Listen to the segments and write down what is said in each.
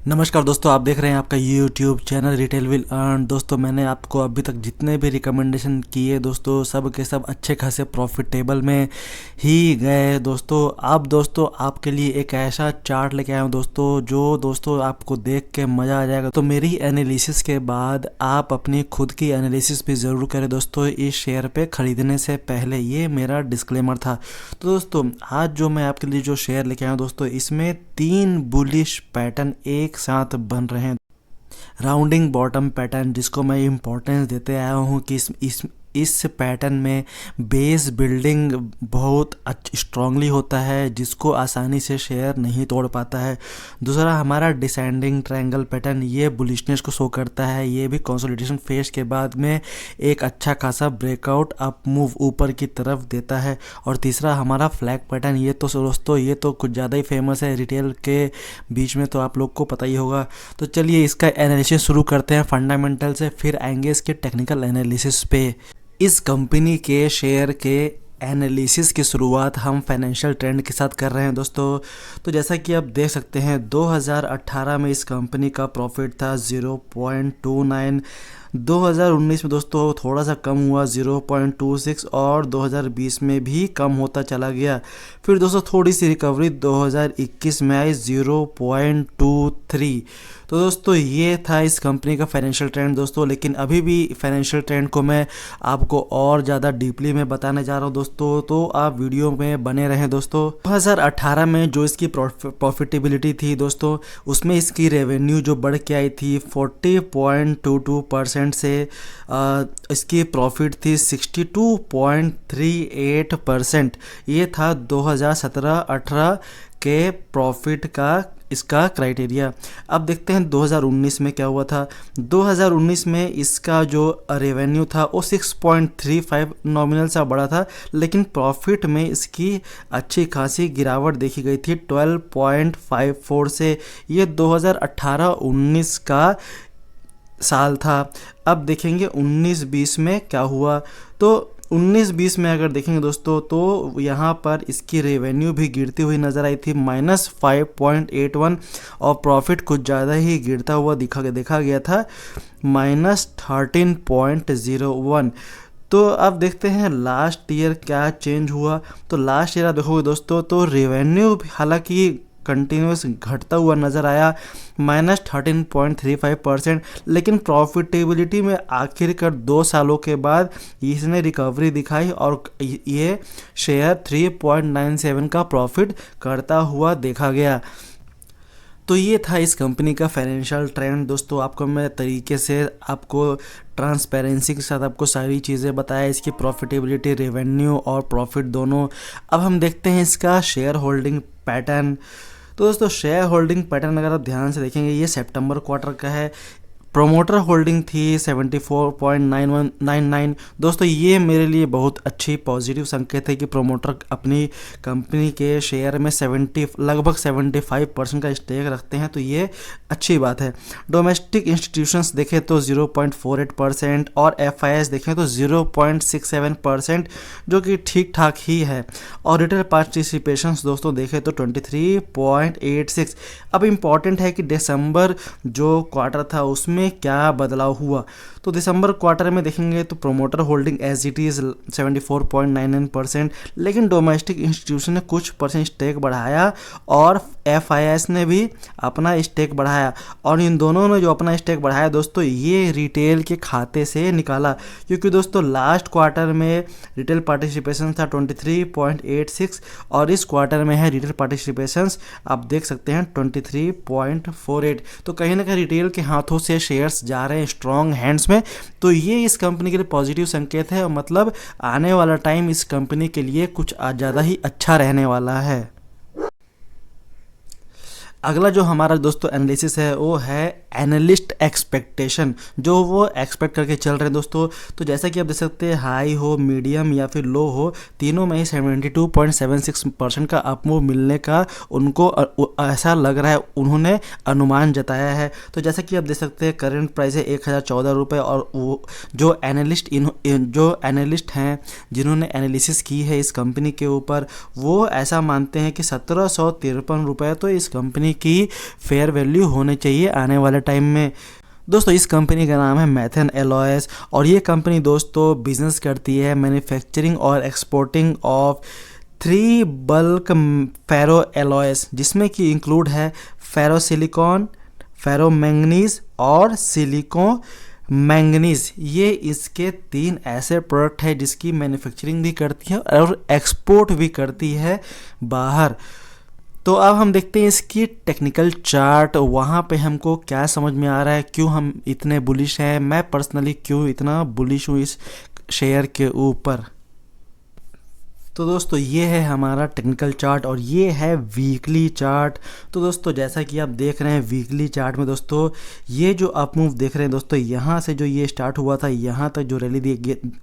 नमस्कार दोस्तों, आप देख रहे हैं आपका YouTube channel retail will earn. दोस्तों, मैंने आपको अभी तक जितने भी रिकमेंडेशन किए दोस्तों, सब के सब अच्छे खासे प्रॉफिटेबल में ही गए दोस्तों। अब दोस्तों आपके लिए एक ऐसा चार्ट लेके आया हूँ दोस्तों, जो दोस्तों आपको देख के मज़ा आ जाएगा। तो मेरी एनालिसिस के बाद आप अपनी खुद की एनालिसिस भी ज़रूर करें दोस्तों, इस शेयर पे ख़रीदने से पहले। ये मेरा डिस्क्लेमर था। तो दोस्तों आज जो मैं आपके लिए जो शेयर लेके आया हूँ दोस्तों, इसमें 3 बुलिश पैटर्न एक साथ बन रहे हैं। राउंडिंग बॉटम पैटर्न, जिसको मैं इम्पोर्टेंस देते आया हूँ कि इस पैटर्न में बेस बिल्डिंग बहुत स्ट्रांगली होता है, जिसको आसानी से शेयर नहीं तोड़ पाता है। दूसरा हमारा डिसेंडिंग ट्रायंगल पैटर्न, ये बुलिशनेस को शो करता है। ये भी कंसोलिडेशन फेज के बाद में एक अच्छा खासा ब्रेकआउट अप मूव ऊपर की तरफ देता है। और तीसरा हमारा फ्लैग पैटर्न, ये तो दोस्तों ये तो कुछ ज़्यादा ही फेमस है रिटेल के बीच में, तो आप लोग को पता ही होगा। तो चलिए इसका एनालिसिस शुरू करते हैं फंडामेंटल से, फिर आएंगे इसके टेक्निकल एनालिसिस पे। इस कंपनी के शेयर के एनालिसिस की शुरुआत हम फाइनेंशियल ट्रेंड के साथ कर रहे हैं दोस्तों। तो जैसा कि आप देख सकते हैं 2018 में इस कंपनी का प्रॉफिट था 0.29। 2019 में दोस्तों थोड़ा सा कम हुआ 0.26, और 2020 में भी कम होता चला गया। फिर दोस्तों थोड़ी सी रिकवरी 2021 में आई 0.23। तो दोस्तों ये था इस कंपनी का फाइनेंशियल ट्रेंड दोस्तों। लेकिन अभी भी फाइनेंशियल ट्रेंड को मैं आपको और ज़्यादा डीपली में बताने जा रहा हूँ दोस्तों, तो आप वीडियो में बने रहें दोस्तों। 2018 में जो इसकी प्रॉफिटेबिलिटी थी दोस्तों, उसमें इसकी रेवेन्यू जो बढ़ के आई थी 40.22% से इसकी प्रॉफिट थी 62.38%। ये था 2017-18 के प्रॉफिट का इसका क्राइटेरिया। अब देखते हैं 2019 में क्या हुआ था। 2019 में इसका जो रेवेन्यू था वो 6.35 नॉमिनल सा बड़ा था, लेकिन प्रॉफिट में इसकी अच्छी खासी गिरावट देखी गई थी 12.54 से। ये 2018-19 का साल था। अब देखेंगे 19-20 में क्या हुआ। तो 19-20 में अगर देखेंगे दोस्तों, तो यहाँ पर इसकी रेवेन्यू भी गिरती हुई नज़र आई थी -5.81, और प्रॉफिट कुछ ज़्यादा ही गिरता हुआ देखा गया था -13.01। तो अब देखते हैं लास्ट ईयर क्या चेंज हुआ। तो लास्ट ईयर आप देखोगे दोस्तों, तो रेवेन्यू हालांकि कंटिन्यूस घटता हुआ नज़र आया -13.35%, लेकिन प्रॉफिटेबिलिटी में आखिरकार 2 सालों के बाद इसने रिकवरी दिखाई, और ये शेयर 3.97 का प्रॉफिट करता हुआ देखा गया। तो ये था इस कंपनी का फाइनेंशियल ट्रेंड दोस्तों। आपको मैं तरीके से आपको ट्रांसपेरेंसी के साथ आपको सारी चीज़ें बताया, इसकी प्रॉफिटेबिलिटी, रेवेन्यू और प्रॉफिट दोनों। अब हम देखते हैं इसका शेयर होल्डिंग पैटर्न। तो दोस्तों शेयर होल्डिंग पैटर्न अगर आप ध्यान से देखेंगे, ये सितंबर क्वार्टर का है। प्रोमोटर होल्डिंग थी 74.99। दोस्तों ये मेरे लिए बहुत अच्छी पॉजिटिव संकेत है कि प्रोमोटर अपनी कंपनी के शेयर में लगभग 75% का स्टेक रखते हैं, तो ये अच्छी बात है। डोमेस्टिक इंस्टीट्यूशंस देखें तो 0.48%, और FIS देखें तो 0.67%, जो कि ठीक ठाक ही है। और रिटेल पार्टिसिपेशंस दोस्तों देखें तो 23.86। अब इम्पॉर्टेंट है कि दिसंबर जो क्वार्टर था उसमें क्या बदलाव हुआ। तो दिसंबर क्वार्टर में देखेंगे तो promoter holding as it is 74.99%, लेकिन डोमेस्टिक इंस्टीट्यूशन ने कुछ परसेंट स्टेक बढ़ाया, और FIS ने भी अपना स्टेक बढ़ाया। और इन दोनों ने जो अपना स्टेक बढ़ाया दोस्तों, ये रिटेल के खाते से निकाला, क्योंकि दोस्तों लास्ट क्वार्टर में रिटेल पार्टिसिपेशन था 23.86, और इस क्वार्टर में है रिटेल पार्टिसिपेशन आप देख सकते हैं 23.48। तो कहीं ना कहीं रिटेल के हाथों से शेयर्स जा रहे हैं स्ट्रॉन्ग हैंड्स में। तो ये इस कंपनी के लिए पॉजिटिव संकेत है, मतलब आने वाला टाइम इस कंपनी के लिए कुछ ज़्यादा ही अच्छा रहने वाला है। अगला जो हमारा दोस्तों एनालिसिस है वो है एनालिस्ट एक्सपेक्टेशन, जो वो एक्सपेक्ट करके चल रहे हैं दोस्तों। तो जैसा कि आप देख सकते हैं, हाई हो, मीडियम या फिर लो हो, तीनों में ही 72.76% का अपमूव मिलने का उनको ऐसा लग रहा है, उन्होंने अनुमान जताया है। तो जैसा कि आप देख सकते हैं, करंट प्राइस है 1014 रुपये, और वो जो एनालिस्ट हैं जिन्होंने एनालिसिस की है इस कंपनी के ऊपर, वो ऐसा मानते हैं कि 1753 रुपये तो इस कंपनी की फेयर वैल्यू होनी चाहिए आने वाले टाइम में। दोस्तों इस कंपनी का नाम है मैथन एलॉयस, और ये कंपनी दोस्तों बिजनेस करती है मैन्युफैक्चरिंग और exporting of 3 bulk ferro alloys, जिसमें कि इंक्लूड है फेरोसिलिकॉन, फेरोमैंगनीज और सिलिको मैंगनीज। ये इसके 3 ऐसे प्रोडक्ट है जिसकी मैन्युफैक्चरिंग भी करती है और एक्सपोर्ट भी करती है बाहर। तो अब हम देखते हैं इसकी टेक्निकल चार्ट, वहाँ पे हमको क्या समझ में आ रहा है, क्यों हम इतने बुलिश हैं, मैं पर्सनली क्यों इतना बुलिश हूँ इस शेयर के ऊपर। तो दोस्तों ये है हमारा टेक्निकल चार्ट और ये है वीकली चार्ट। तो दोस्तों जैसा कि आप देख रहे हैं वीकली चार्ट में दोस्तों, ये जो अप मूव देख रहे हैं दोस्तों, यहाँ से जो ये स्टार्ट हुआ था, यहाँ तक जो रैली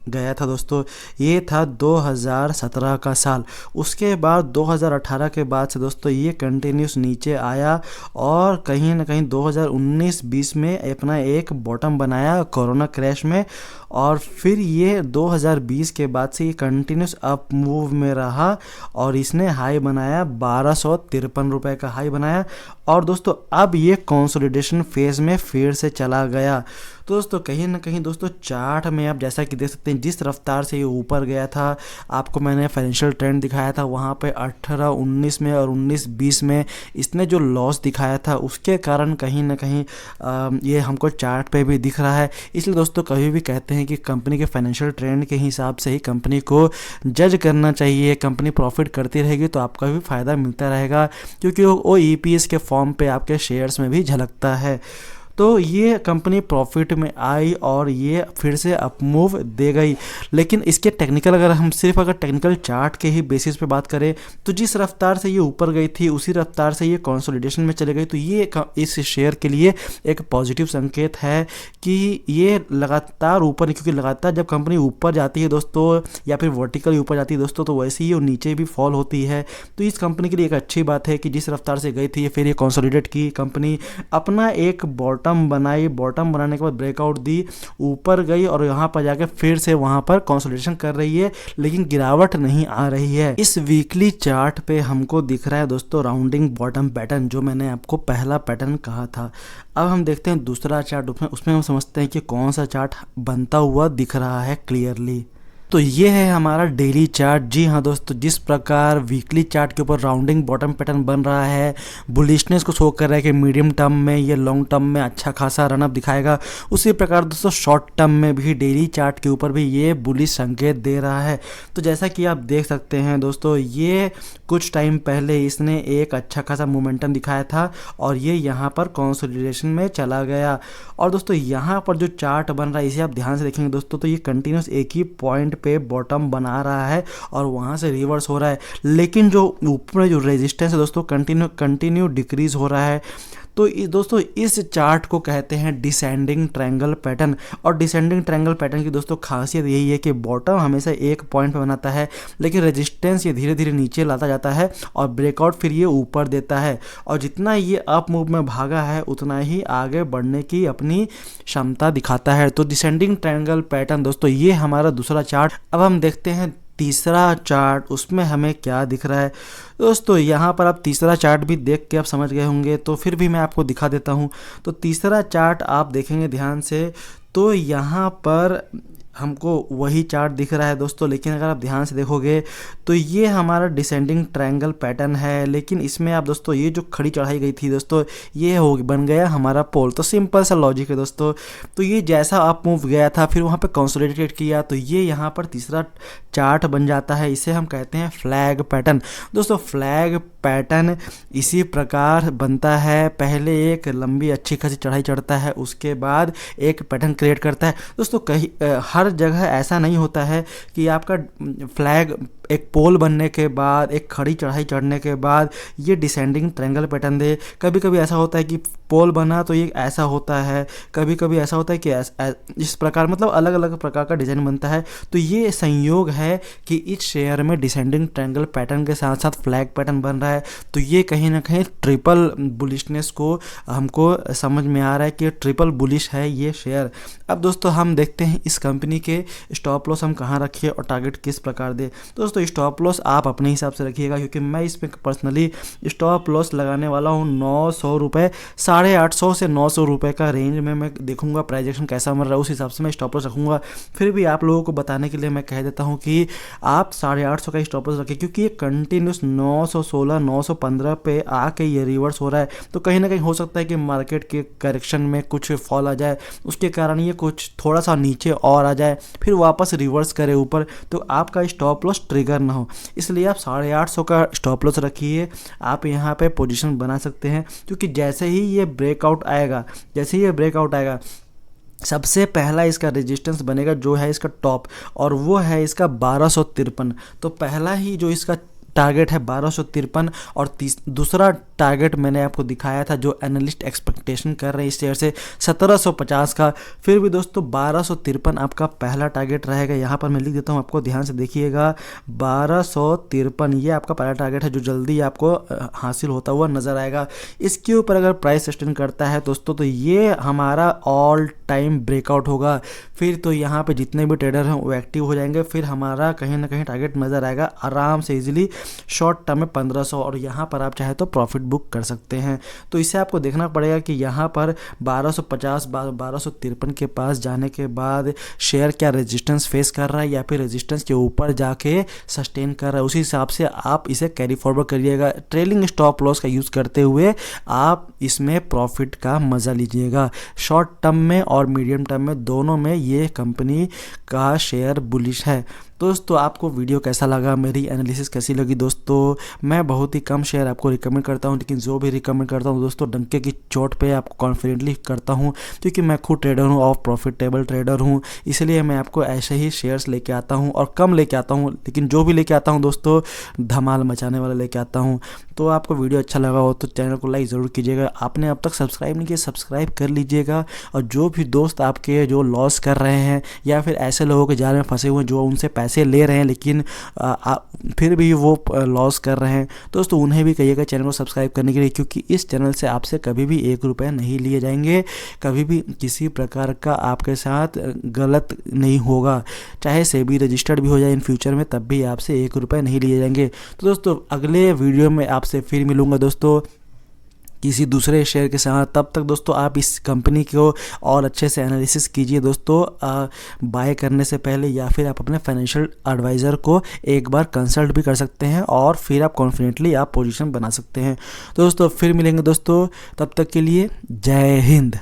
गया था दोस्तों, ये था 2017 का साल। उसके बाद 2018 के बाद से दोस्तों ये कंटिन्यूस नीचे आया और कहीं ना कहीं 2019-20 में अपना एक बॉटम बनाया कोरोना क्रैश में, और फिर ये 2020 के बाद से ये कंटिन्यूस अप मूव में रहा और इसने हाई बनाया 1253 रुपये का हाई बनाया। और दोस्तों अब ये कंसोलिडेशन फेज में फिर से चला गया। तो दोस्तों कहीं ना कहीं दोस्तों चार्ट में आप जैसा कि देख सकते हैं, जिस रफ्तार से ये ऊपर गया था, आपको मैंने फाइनेंशियल ट्रेंड दिखाया था, वहाँ पे 18-19 में और 19-20 में इसने जो लॉस दिखाया था, उसके कारण कहीं ना कहीं ये हमको चार्ट पे भी दिख रहा है। इसलिए दोस्तों कभी भी कहते हैं कि कंपनी के फाइनेंशियल ट्रेंड के हिसाब से ही कंपनी को जज करना चाहिए। कंपनी प्रॉफिट करती रहेगी तो आपका भी फ़ायदा मिलता रहेगा, क्योंकि वो EPS के फॉर्म पे आपके शेयर्स में भी झलकता है। तो ये कंपनी प्रॉफिट में आई और ये फिर से अपमूव दे गई। लेकिन इसके टेक्निकल, अगर टेक्निकल चार्ट के ही बेसिस पे बात करें, तो जिस रफ्तार से ये ऊपर गई थी उसी रफ्तार से ये कंसोलिडेशन में चले गई। तो ये इस शेयर के लिए एक पॉजिटिव संकेत है कि ये लगातार ऊपर, क्योंकि लगातार जब कंपनी ऊपर जाती है दोस्तों, या फिर वर्टिकली ऊपर जाती है दोस्तों, तो वैसे ही वो नीचे भी फॉल होती है। तो इस कंपनी के लिए एक अच्छी बात है कि जिस रफ्तार से गई थी फिर ये कंसोलिडेट की, कंपनी अपना एक बॉटम बनाई, बॉटम बनाने के बाद ब्रेकआउट दी, ऊपर गई और यहाँ पर जाके फिर से वहाँ पर कंसोलिडेशन कर रही है, लेकिन गिरावट नहीं आ रही है। इस वीकली चार्ट पे हमको दिख रहा है दोस्तों राउंडिंग बॉटम पैटर्न, जो मैंने आपको पहला पैटर्न कहा था। अब हम देखते हैं दूसरा चार्ट, उसमें हम समझते हैं कि कौन सा चार्ट बनता हुआ दिख रहा है क्लियरली। तो ये है हमारा डेली चार्ट। जी हाँ दोस्तों, जिस प्रकार वीकली चार्ट के ऊपर राउंडिंग बॉटम पैटर्न बन रहा है, बुलिशनेस को शो कर रहा है कि मीडियम टर्म में ये लॉन्ग टर्म में अच्छा खासा रनअप दिखाएगा, उसी प्रकार दोस्तों शॉर्ट टर्म में भी डेली चार्ट के ऊपर भी ये बुलिश संकेत दे रहा है। तो जैसा कि आप देख सकते हैं दोस्तों, ये कुछ टाइम पहले इसने एक अच्छा खासा मोमेंटम दिखाया था और ये यहाँ पर कंसोलिडेशन में चला गया। और दोस्तों यहाँ पर जो चार्ट बन रहा है, इसे आप ध्यान से देखेंगे दोस्तों, तो ये कंटिन्यूस एक ही पॉइंट पे बॉटम बना रहा है और वहां से रिवर्स हो रहा है, लेकिन जो ऊपर में जो रेजिस्टेंस है दोस्तों कंटिन्यू डिक्रीज हो रहा है। तो दोस्तों इस चार्ट को कहते हैं डिसेंडिंग ट्रायंगल पैटर्न। और डिसेंडिंग ट्रायंगल पैटर्न की दोस्तों खासियत यही है कि बॉटम हमेशा एक पॉइंट पे बनाता है, लेकिन रेजिस्टेंस ये धीरे धीरे नीचे लाता जाता है और ब्रेकआउट फिर ये ऊपर देता है। और जितना ये अप मूव में भागा है उतना ही आगे बढ़ने की अपनी क्षमता दिखाता है। तो डिसेंडिंग ट्रायंगल पैटर्न दोस्तों ये हमारा दूसरा चार्ट। अब हम देखते हैं तीसरा चार्ट, उसमें हमें क्या दिख रहा है दोस्तों। यहाँ पर आप तीसरा चार्ट भी देख के आप समझ गए होंगे, तो फिर भी मैं आपको दिखा देता हूँ। तो तीसरा चार्ट आप देखेंगे ध्यान से, तो यहाँ पर हमको वही चार्ट दिख रहा है दोस्तों, लेकिन अगर आप ध्यान से देखोगे तो ये हमारा डिसेंडिंग ट्रायंगल पैटर्न है, लेकिन इसमें आप दोस्तों ये जो खड़ी चढ़ाई गई थी दोस्तों, ये हो बन गया हमारा पोल। तो सिंपल सा लॉजिक है दोस्तों। तो ये जैसा अप मूव गया था फिर वहाँ पे कंसोलिडेट किया, तो ये यहाँ पर तीसरा चार्ट बन जाता है। इसे हम कहते हैं फ्लैग पैटर्न। दोस्तों फ्लैग पैटर्न इसी प्रकार बनता है, पहले एक लंबी अच्छी खासी चढ़ाई चढ़ता है, उसके बाद एक पैटर्न क्रिएट करता है। दोस्तों कहीं हर जगह ऐसा नहीं होता है कि आपका फ्लैग एक पोल बनने के बाद, एक खड़ी चढ़ाई चढ़ने के बाद ये डिसेंडिंग ट्रायंगल पैटर्न दे। कभी कभी ऐसा होता है कि पोल बना तो ये ऐसा होता है, कभी कभी ऐसा होता है कि इस प्रकार, मतलब अलग अलग प्रकार का डिज़ाइन बनता है। तो ये संयोग है कि इस शेयर में डिसेंडिंग ट्रायंगल पैटर्न के साथ साथ फ्लैग पैटर्न बन रहा है। तो ये कहीं ना कहीं ट्रिपल बुलिशनेस को हमको समझ में आ रहा है कि ट्रिपल बुलिश है ये शेयर। अब दोस्तों हम देखते हैं इस कंपनी के स्टॉप लॉस हम कहाँ रखिए और टारगेट किस प्रकार दे। दोस्तों स्टॉप लॉस आप अपने हिसाब से रखिएगा, क्योंकि मैं इसमें पर्सनली स्टॉप लॉस लगाने वाला हूँ 900 रुपये, 850 से 900 रुपये का रेंज में मैं देखूंगा प्राइजेक्शन कैसा मिल रहा है, उस हिसाब से मैं स्टॉप लॉस रखूँगा। फिर भी आप लोगों को बताने के लिए मैं कह देता हूँ कि आप 850 का स्टॉप लॉस रखें, क्योंकि ये कंटिन्यूस 916 915 पे आके ये रिवर्स हो रहा है। तो कहीं ना कहीं हो सकता है कि मार्केट के करेक्शन में कुछ फॉल आ जाए, उसके कारण ये कुछ थोड़ा सा नीचे और आ जाए, फिर वापस रिवर्स करे ऊपर, तो आपका स्टॉप लॉस ट्रिगर ना हो। इसलिए आप 850 का स्टॉप लॉस रखिए। आप यहाँ पे पोजीशन बना सकते हैं, क्योंकि जैसे ही ये ब्रेकआउट आएगा, सबसे पहला इसका रेजिस्टेंस बनेगा जो है इसका टॉप, और वो है इसका 1253। तो पहला ही जो इसका टारगेट है 1253, और दूसरा टारगेट मैंने आपको दिखाया था जो एनालिस्ट एक्सपेक्टेशन कर रहे हैं इस शेयर से 1750 का। फिर भी दोस्तों 1253 आपका पहला टारगेट रहेगा। यहाँ पर मैं लिख देता हूँ, आपको ध्यान से देखिएगा, 1253 ये आपका पहला टारगेट है जो जल्दी आपको हासिल होता हुआ नजर आएगा। इसके ऊपर अगर प्राइस सस्टेन करता है दोस्तों तो ये हमारा ऑल टाइम ब्रेकआउट होगा। फिर तो यहाँ पे जितने भी ट्रेडर हैं वो एक्टिव हो जाएंगे, फिर हमारा कहीं ना कहीं टारगेट नजर आएगा आराम से इजीली शॉर्ट टर्म में 1500, और यहाँ पर आप चाहे तो प्रॉफिट बुक कर सकते हैं। तो इसे आपको देखना पड़ेगा कि यहाँ पर 1250 1253 के पास जाने के बाद शेयर क्या रेजिस्टेंस फेस कर रहा है या फिर रेजिस्टेंस के ऊपर जाके सस्टेन कर रहा है, उसी हिसाब से आप इसे कैरी फॉरवर्ड करिएगा। ट्रेलिंग स्टॉप लॉस का यूज़ करते हुए आप इसमें प्रॉफिट का मज़ा लीजिएगा। शॉर्ट टर्म में और मीडियम टर्म में दोनों में ये कंपनी का शेयर बुलिश है। दोस्तों आपको वीडियो कैसा लगा, मेरी एनालिसिस कैसी लगी दोस्तों? मैं बहुत ही कम शेयर आपको रिकमेंड करता हूं, लेकिन जो भी रिकमेंड करता हूं दोस्तों डंके की चोट पे आपको कॉन्फिडेंटली करता हूं, क्योंकि मैं खुद ट्रेडर हूं और प्रॉफिटेबल ट्रेडर हूं। इसलिए मैं आपको ऐसे ही शेयर्स लेके आता हूं, और कम लेके आता हूं, लेकिन जो भी लेके आता हूं दोस्तों धमाल मचाने वाला लेके आता हूं। तो आपको वीडियो अच्छा लगा हो तो चैनल को लाइक ज़रूर कीजिएगा। आपने अब तक सब्सक्राइब नहीं किया, सब्सक्राइब कर लीजिएगा। और जो भी दोस्त आपके जो लॉस कर रहे हैं या फिर ऐसे लोगों के जाल में फंसे हुए हैं जो उनसे पैसे ले रहे हैं लेकिन फिर भी वो लॉस कर रहे हैं, दोस्तों उन्हें भी कहिएगा चैनल को सब्सक्राइब करने के लिए, क्योंकि इस चैनल से आपसे कभी भी 1 रुपया नहीं लिए जाएंगे, कभी भी किसी प्रकार का आपके साथ गलत नहीं होगा। चाहे सेबी रजिस्टर्ड भी हो जाए इन फ्यूचर में, तब भी आपसे 1 रुपया नहीं लिए जाएंगे। तो दोस्तों अगले वीडियो में आपसे फिर मिलूंगा दोस्तों किसी दूसरे शेयर के साथ। तब तक दोस्तों आप इस कंपनी को और अच्छे से एनालिसिस कीजिए दोस्तों, बाय करने से पहले, या फिर आप अपने फाइनेंशियल एडवाइज़र को एक बार कंसल्ट भी कर सकते हैं और फिर आप कॉन्फिडेंटली आप पोजीशन बना सकते हैं। तो दोस्तों फिर मिलेंगे दोस्तों, तब तक के लिए जय हिंद।